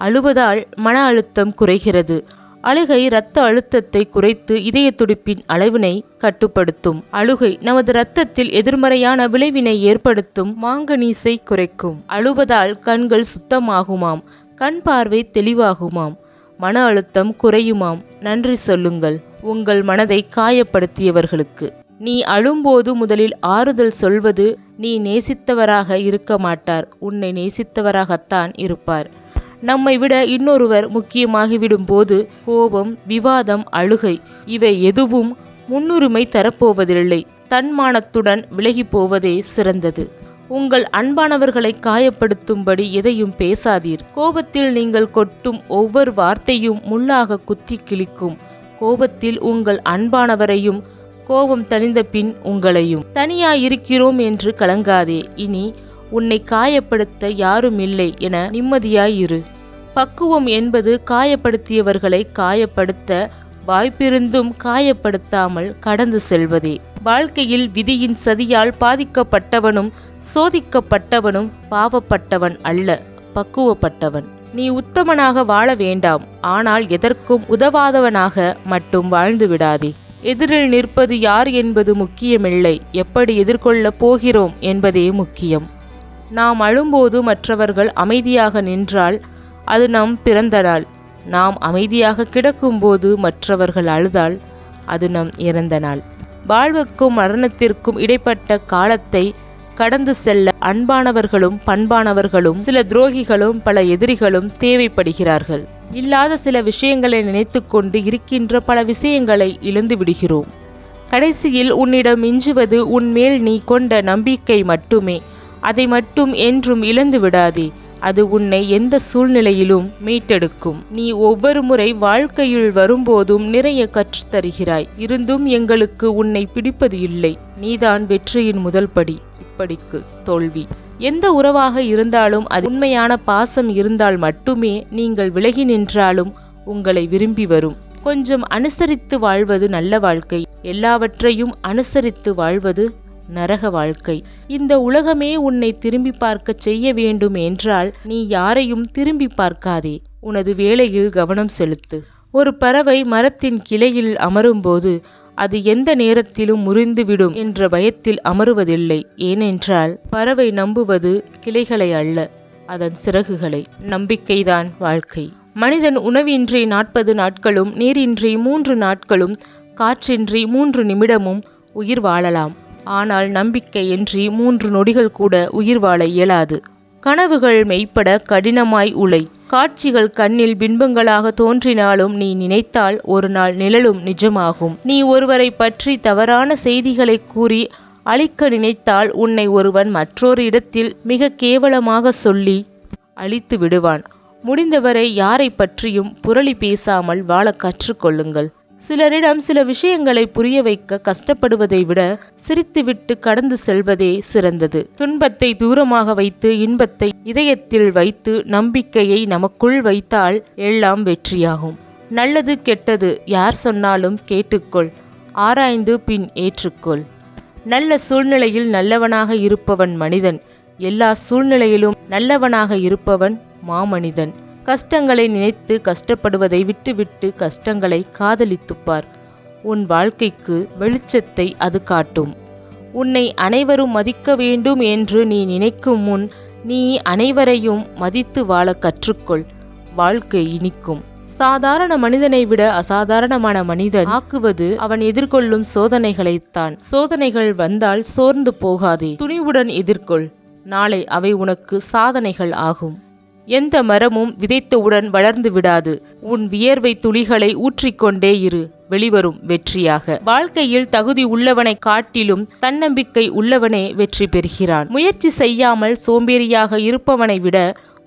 அழுவதால் மன அழுத்தம் குறைகிறது. அழுகை இரத்த அழுத்தத்தை குறைத்து இதய துடிப்பின் அளவினை கட்டுப்படுத்தும். அழுகை நமது இரத்தத்தில் எதிர்மறையான விளைவினை ஏற்படுத்தும் மாங்கனீசை குறைக்கும். அழுவதால் கண்கள் சுத்தமாகுமாம், கண் பார்வை தெளிவாகுமாம், மன அழுத்தம் குறையுமாம். நன்றி சொல்லுங்கள் உங்கள் மனதை காயப்படுத்தியவர்களுக்கு. நீ அழும்போது முதலில் ஆறுதல் சொல்வது, நீ நேசித்தவராக இருக்க மாட்டார், உன்னை நேசித்தவராகத்தான் இருப்பார். நம்மை விட இன்னொருவர் முக்கியமாகிவிடும் போது கோபம், விவாதம், அழுகை இவை எதுவும் முன்னுரிமை தரப்போவதில்லை. தன்மானத்துடன் விலகி போவதே சிறந்தது. உங்கள் அன்பானவர்களை காயப்படுத்தும்படி எதையும் பேசாதீர். கோபத்தில் நீங்கள் கொட்டும் ஒவ்வொரு வார்த்தையும் முள்ளாக குத்தி கிழிக்கும். கோபத்தில் உங்கள் அன்பானவரையும், கோபம் தணிந்த பின் உங்களையும். தனியாயிருக்கிறோம் என்று கலங்காதே. இனி உன்னை காயப்படுத்த யாரும் இல்லை என நிம்மதியாயிரு. பக்குவம் என்பது காயப்படுத்தியவர்களை காயப்படுத்த வாய்ப்பிருந்தும் காயப்படுத்தாமல் கடந்து செல்வதே. வாழ்க்கையில் விதியின் சதியால் பாதிக்கப்பட்டவனும் சோதிக்கப்பட்டவனும் பாவப்பட்டவன் அல்ல, பக்குவப்பட்டவன். நீ உத்தமனாக வாழ வேண்டாம், ஆனால் எதற்கும் உதவாதவனாக மட்டும் வாழ்ந்து விடாதே. எதிரில் நிற்பது யார் என்பது முக்கியமில்லை, எப்படி எதிர்கொள்ளப் போகிறோம் என்பதே முக்கியம். நாம் அழும்போது மற்றவர்கள் அமைதியாக நின்றால் அது நம் பிறந்த நாள். நாம் அமைதியாக கிடக்கும்போது மற்றவர்கள் அழுதால் அது நம் இறந்த நாள். வாழ்வுக்கும் மரணத்திற்கும் இடைப்பட்ட காலத்தை கடந்து செல்ல அன்பானவர்களும் பண்பானவர்களும் சில துரோகிகளும் பல எதிரிகளும் தேவைப்படுகிறார்கள். இல்லாத சில விஷயங்களை நினைத்து கொண்டு இருக்கின்ற பல விஷயங்களை இழந்து விடுகிறோம். கடைசியில் உன்னிடம் மிஞ்சுவது உன்மேல் நீ கொண்ட நம்பிக்கை மட்டுமே. அதை மட்டும் என்றும் இழந்து விடாதே. அது உன்னை எந்த சூழ்நிலையிலும் மீட்டெடுக்கும். நீ ஒவ்வொரு முறை வாழ்க்கையில் வரும்போதும் நிறைய கற்றுத்தருகிறாய். இருந்தும் எங்களுக்கு உன்னை பிடிப்பது இல்லை. நீதான் வெற்றியின் முதல் படி. இப்படிக்கு தோல்வி. எந்த உறவாக இருந்தாலும் அது உண்மையான பாசம் இருந்தால் மட்டுமே நீங்கள் விலகி நின்றாலும் உங்களை விரும்பி வரும். கொஞ்சம் அனுசரித்து வாழ்வது நல்ல வாழ்க்கை. எல்லாவற்றையும் அனுசரித்து வாழ்வது நரக வாழ்க்கை. இந்த உலகமே உன்னை திரும்பி பார்க்க செய்ய வேண்டும் என்றால் நீ யாரையும் திரும்பி பார்க்காதே. உனது வேலையில் கவனம் செலுத்து. ஒரு பறவை மரத்தின் கிளையில் அமரும்போது அது எந்த நேரத்திலும் முறிந்துவிடும் என்ற பயத்தில் அமருவதில்லை. ஏனென்றால் பறவை நம்புவது கிளைகளை அல்ல, அதன் சிறகுகளை. நம்பிக்கைதான் வாழ்க்கை. மனிதன் உணவின்றி 40 நாட்களும், நீரின்றி 3 நாட்களும், காற்றின்றி 3 நிமிடமும் உயிர் வாழலாம். ஆனால் நம்பிக்கையின்றி 3 நொடிகள் கூட உயிர் வாழ இயலாது. கனவுகள் மெய்ப்பட கடினமாய் உழை. காட்சிகள் கண்ணில் பின்பங்களாக தோன்றினாலும் நீ நினைத்தால் ஒரு நாள் நிழலும் நிஜமாகும். நீ ஒருவரை பற்றி தவறான செய்திகளை கூறி அழிக்க நினைத்தால் உன்னை ஒருவன் மற்றொரு இடத்தில் மிக கேவலமாக சொல்லி அழித்து விடுவான். முடிந்தவரை யாரை பற்றியும் புரளி பேசாமல் வாழ கற்றுக்கொள்ளுங்கள். சிலரிடம் சில விஷயங்களை புரிய வைக்க கஷ்டப்படுவதை விட சிரித்துவிட்டு கடந்து செல்வதே சிறந்தது. துன்பத்தை தூரமாக வைத்து இன்பத்தை இதயத்தில் வைத்து நம்பிக்கையை நமக்குள் வைத்தால் எல்லாம் வெற்றியாகும். நல்லது கெட்டது யார் சொன்னாலும் கேட்டுக்கொள், ஆராய்ந்து பின் ஏற்றுக்கொள். நல்ல சூழ்நிலையில் நல்லவனாக இருப்பவன் மனிதன். எல்லா சூழ்நிலையிலும் நல்லவனாக இருப்பவன் மாமனிதன். கஷ்டங்களை நினைத்து கஷ்டப்படுவதை விட்டுவிட்டு கஷ்டங்களை காதலித்துப்பார். உன் வாழ்க்கைக்கு வெளிச்சத்தை அது காட்டும். உன்னை அனைவரும் மதிக்க வேண்டும் என்று நீ நினைக்கும் முன் நீ அனைவரையும் மதித்து வாழ கற்றுக்கொள். வாழ்க்கை இனிக்கும். சாதாரண மனிதனை விட அசாதாரணமான மனிதன் ஆக்குவது அவன் எதிர்கொள்ளும் சோதனைகளைத்தான். சோதனைகள் வந்தால் சோர்ந்து போகாதே, துணிவுடன் எதிர்கொள். நாளை அவை உனக்கு சாதனைகள் ஆகும். எந்த மரமும் விதைத்தவுடன் வளர்ந்து விடாது. உன் வியர்வை துளிகளை ஊற்றிக்கொண்டே இரு, வெளிவரும் வெற்றியாக. வாழ்க்கையில் தகுதி உள்ளவனை காட்டிலும் தன்னம்பிக்கை உள்ளவனே வெற்றி பெறுகிறான். முயற்சி செய்யாமல் சோம்பேறியாக இருப்பவனை விட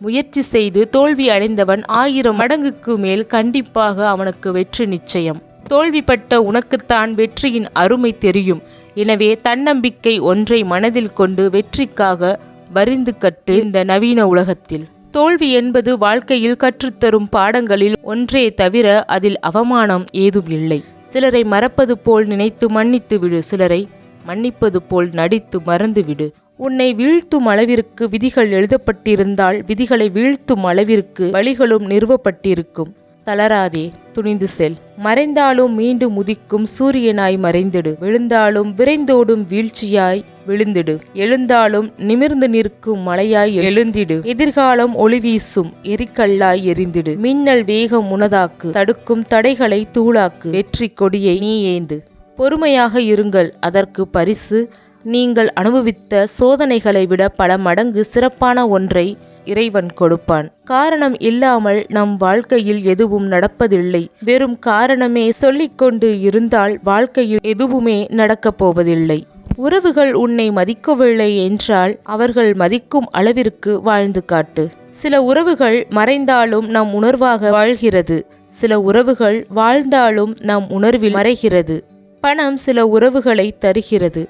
முயற்சி செய்து தோல்வி அடைந்தவன் 1000 மடங்குக்கு மேல் கண்டிப்பாக அவனுக்கு வெற்றி நிச்சயம். தோல்விப்பட்ட உனக்குத்தான் வெற்றியின் அருமை தெரியும். எனவே தன்னம்பிக்கை ஒன்றை மனதில் கொண்டு வெற்றிக்காக வரிந்து கட்டு. இந்த நவீன உலகத்தில் தோல்வி என்பது வாழ்க்கையில் கற்றுத்தரும் பாடங்களில் ஒன்றே தவிர அதில் அவமானம் ஏதும் இல்லை. சிலரை மறப்பது போல் நினைத்து மன்னித்து விடு, சிலரை மன்னிப்பது போல் நடித்து மறந்துவிடு. உன்னை வீழ்த்தும் அளவிற்கு விதிகள் எழுதப்பட்டிருந்தால் விதிகளை வீழ்த்தும் அளவிற்கு வழிகளும் நிறுவப்பட்டிருக்கும். தளராதே, துணிந்து செல். மறைந்தாலும் மீண்டும் உதிக்கும் சூரியனாய் மறைந்திடு. விழுந்தாலும் விரைந்தோடும் வீழ்ச்சியாய் விழுந்திடு. எழுந்தாலும் நிமிர்ந்து நிற்கும் மலையாய் எழுந்திடு. எதிர்காலம் ஒளி வீசும் எரிக்கல்லாய் எரிந்திடு. மின்னல் வேகம் உனதாக்கு. தடுக்கும் தடைகளை தூளாக்கு. வெற்றி கொடியை நீ ஏந்து. பொறுமையாக இருங்கள், அதற்கு பரிசு நீங்கள் அனுபவித்த சோதனைகளை விட பல மடங்கு சிறப்பான ஒன்றை இறைவன் கொடுப்பான். காரணம் இல்லாமல் நம் வாழ்க்கையில் எதுவும் நடப்பதில்லை. வெறும் காரணமே சொல்லிக்கொண்டு இருந்தால் வாழ்க்கையில் எதுவுமே நடக்கப் போவதில்லை. உறவுகள் உன்னை மதிக்கவில்லை என்றால் அவர்கள் மதிக்கும் அளவிற்கு வாழ்ந்து காட்டு. சில உறவுகள் மறைந்தாலும் நம் உணர்வாக வாழ்கிறது. சில உறவுகள் வாழ்ந்தாலும் நம் உணர்வில் மறைகிறது. பணம் சில உறவுகளை தருகிறது.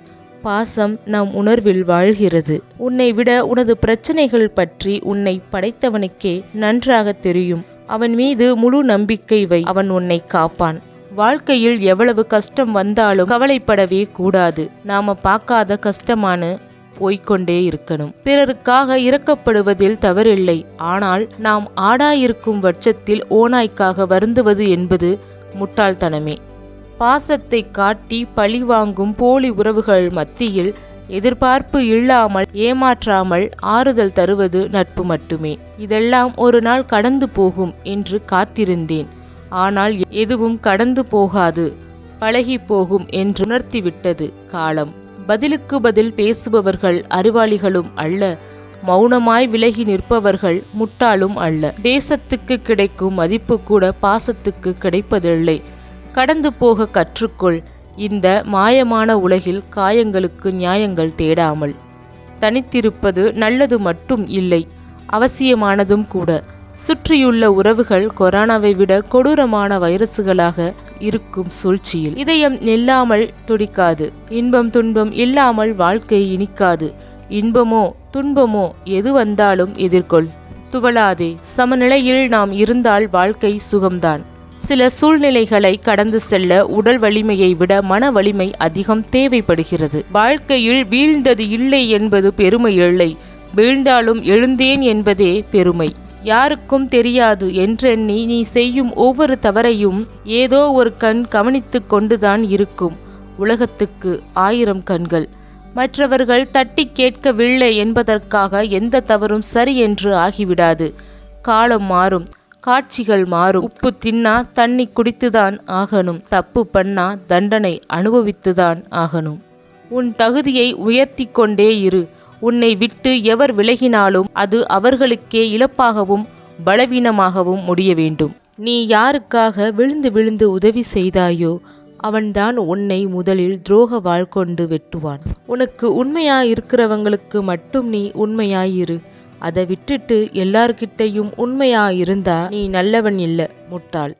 பாசம் நம் உணர்வில் வாழ்கிறது. உன்னை விட உனது பிரச்சனைகள் பற்றி உன்னை படைத்தவனுக்கே நன்றாக தெரியும். அவன் மீது முழு நம்பிக்கை வை, அவன் உன்னை காப்பான். வாழ்க்கையில் எவ்வளவு கஷ்டம் வந்தாலும் கவலைப்படவே கூடாது. நாம பார்க்காத கஷ்டமான போய்கொண்டே இருக்கணும். பிறருக்காக இரக்கப்படுவதில் தவறில்லை. ஆனால் நாம் ஆடாயிருக்கும் பட்சத்தில் ஓநாய்க்காக வருந்துவது என்பது முட்டாள்தனமே. பாசத்தை காட்டி பழி வாங்கும் போலி உறவுகள் மத்தியில் எதிர்பார்ப்பு இல்லாமல் ஏமாற்றாமல் ஆறுதல் தருவது நட்பு மட்டுமே. இதெல்லாம் ஒரு நாள் கடந்து போகும் என்று காத்திருந்தேன். ஆனால் எதுவும் கடந்து போகாது, பழகி போகும் என்று உணர்த்திவிட்டது காலம். பதிலுக்கு பதில் பேசுபவர்கள் அறிவாளிகளும் அல்ல, மௌனமாய் விலகி நிற்பவர்கள் முட்டாளும் அல்ல. தேசத்துக்கு கிடைக்கும் மதிப்பு கூட பாசத்துக்கு கிடைப்பதில்லை. கடந்து போக கற்றுக்கொள். இந்த மாயமான உலகில் காயங்களுக்கு நியாயங்கள் தேடாமல். தனித்திருப்பது நல்லது மட்டும் இல்லை, அவசியமானதும் கூட. சுற்றியுள்ள உறவுகள் கொரோனாவை விட கொடூரமான வைரசுகளாக இருக்கும் சூழ்ச்சியில் இதயம் நில்லாமல் துடிக்காது. இன்பம் துன்பம் இல்லாமல் வாழ்க்கை இனிக்காது. இன்பமோ துன்பமோ எது வந்தாலும் எதிர்கொள், துவளாதே. சமநிலையில் நாம் இருந்தால் வாழ்க்கை சுகம்தான். சில சூழ்நிலைகளை கடந்து செல்ல உடல் வலிமையை விட மன வலிமை அதிகம் தேவைப்படுகிறது. வாழ்க்கையில் வீழ்ந்தது இல்லை என்பது பெருமை இல்லை, வீழ்ந்தாலும் எழுந்தேன் என்பதே பெருமை. யாருக்கும் தெரியாது என்றெண்ணி நீ செய்யும் ஒவ்வொரு தவறையும் ஏதோ ஒரு கண் கவனித்து கொண்டுதான் இருக்கும். உலகத்துக்கு 1000 கண்கள். மற்றவர்கள் தட்டி கேட்கவில்லை என்பதற்காக எந்த தவறும் சரி என்று ஆகிவிடாது. காலம் மாறும், காட்சிகள் மாறும். உப்பு தின்னா தண்ணி குடித்துதான் ஆகணும். தப்பு பண்ணா தண்டனை அனுபவித்துதான் ஆகணும். உன் தகுதியை உயர்த்தி கொண்டே இரு. உன்னை விட்டு எவர் விலகினாலும் அது அவர்களுக்கே இழப்பாகவும் பலவீனமாகவும் முடிய வேண்டும். நீ யாருக்காக விழுந்து விழுந்து உதவி செய்தாயோ அவன்தான் உன்னை முதலில் துரோக வாள் கொண்டு வெட்டுவான். உனக்கு உண்மையாயிருக்கிறவங்களுக்கு மட்டும் நீ உண்மையாயிரு. அதை விட்டுட்டு எல்லார்கிட்டையும் உண்மையாயிருந்தா நீ நல்லவன் இல்ல, முட்டாள்.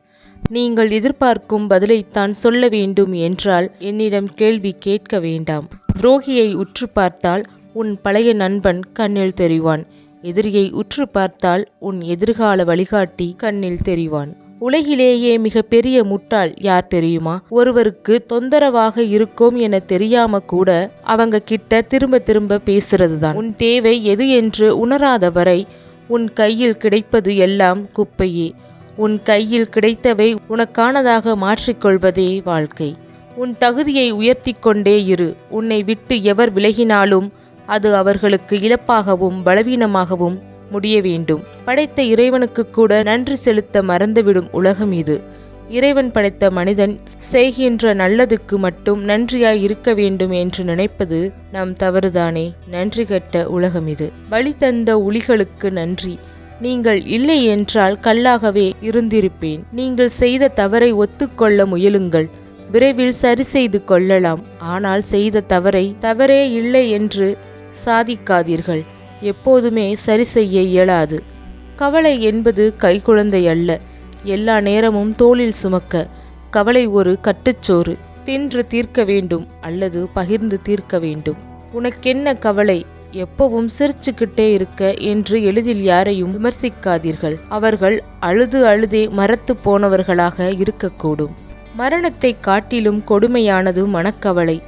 நீங்கள் எதிர்பார்க்கும் பதிலைத்தான் சொல்ல வேண்டும் என்றால் என்னிடம் கேள்வி கேட்க வேண்டாம். துரோகியை உற்று பார்த்தால் உன் பழைய நண்பன் கண்ணில் தெரிவான். எதிரியை உற்று பார்த்தால் உன் எதிர்கால வழிகாட்டி கண்ணில் தெரிவான். உலகிலேயே மிக பெரிய முட்டாள் யார் தெரியுமா? ஒருவருக்கு தொந்தரவாக இருக்கோம் என தெரியாம கூட அவங்க கிட்ட திரும்ப திரும்ப பேசுறதுதான். உன் தேவை எது என்று உணராத வரை உன் கையில் கிடைப்பது எல்லாம் குப்பையே. உன் கையில் கிடைத்தவை உனக்கானதாக மாற்றிக்கொள்வதே வாழ்க்கை. உன் தகுதியை உயர்த்தி கொண்டே இரு. உன்னை விட்டு எவர் விலகினாலும் அது அவர்களுக்கு இழப்பாகவும் பலவீனமாகவும் முடிய வேண்டும். படைத்த இறைவனுக்கு கூட நன்றி செலுத்த மறந்துவிடும் உலகம் இது. இறைவன் படைத்த மனிதன் செய்கின்ற நல்லதுக்கு மட்டும் நன்றியாய் இருக்க வேண்டும் என்று நினைப்பது நம் தவறுதானே. நன்றி கெட்ட உலகம் இது. வழி தந்த உளிகளுக்கு நன்றி. நீங்கள் இல்லை என்றால் கல்லாகவே இருந்திருப்பேன். நீங்கள் செய்த தவறை ஒத்துக்கொள்ள முயலுங்கள். விரைவில் சரி செய்து கொள்ளலாம். ஆனால் செய்த தவறை தவறே இல்லை என்று சாதிக்காதீர்கள். எப்போதுமே சரி செய்ய இயலாது. கவலை என்பது கைக்குழந்தை அல்ல, எல்லா நேரமும் தோளில் சுமக்க. கவலை ஒரு கட்டுச்சோறு. தின்று தீர்க்க வேண்டும் அல்லது பகிர்ந்து தீர்க்க வேண்டும். உனக்கென்ன கவலை, எப்பவும் சிரிச்சுக்கிட்டே இருக்க என்று எளிதில் யாரையும் விமர்சிக்காதீர்கள். அவர்கள் அழுது அழுதே மரத்து போனவர்களாக இருக்கக்கூடும். மரணத்தை காட்டிலும் கொடுமையானது மனக்கவலை.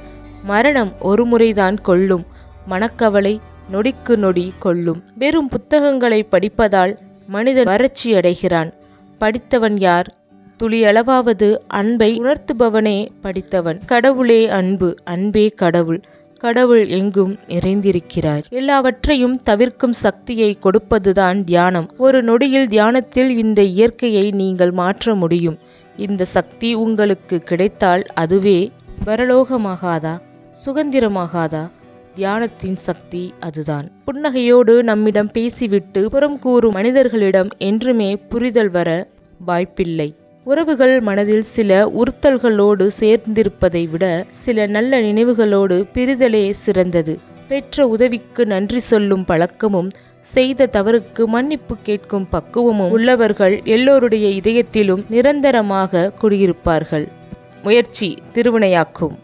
மரணம் ஒரு முறைதான் கொல்லும், மனக்கவலை நொடிக்கு நொடி கொள்ளும். வெறும் புத்தகங்களை படிப்பதால் மனிதன் வறட்சியடைகிறான். படித்தவன் யார்? துளியளவாவது அன்பை உணர்த்துபவனே படித்தவன். கடவுளே அன்பு, அன்பே கடவுள். கடவுள் எங்கும் நிறைந்திருக்கிறார். எல்லாவற்றையும் தவிர்க்கும் சக்தியை கொடுப்பதுதான் தியானம். ஒரு நொடியில் தியானத்தில் இந்த இயற்கையை நீங்கள் மாற்ற முடியும். இந்த சக்தி உங்களுக்கு கிடைத்தால் அதுவே பரலோகமாகாதா? சுதந்திரமாகாதா? தியானத்தின் சக்தி அதுதான். புன்னகையோடு நம்மிடம் பேசிவிட்டு புறம் கூறும் மனிதர்களிடம் என்றுமே புரிதல் வர வாய்ப்பில்லை. உறவுகள் மனதில் சில உறுத்தல்களோடு சேர்ந்திருப்பதை விட சில நல்ல நினைவுகளோடு பிரிதலே சிறந்தது. பெற்ற உதவிக்கு நன்றி சொல்லும் பழக்கமும் செய்த தவறுக்கு மன்னிப்பு கேட்கும் பக்குவமும் உள்ளவர்கள் எல்லோருடைய இதயத்திலும் நிரந்தரமாக குடியிருப்பார்கள். முயற்சி திருவினையாக்கும்.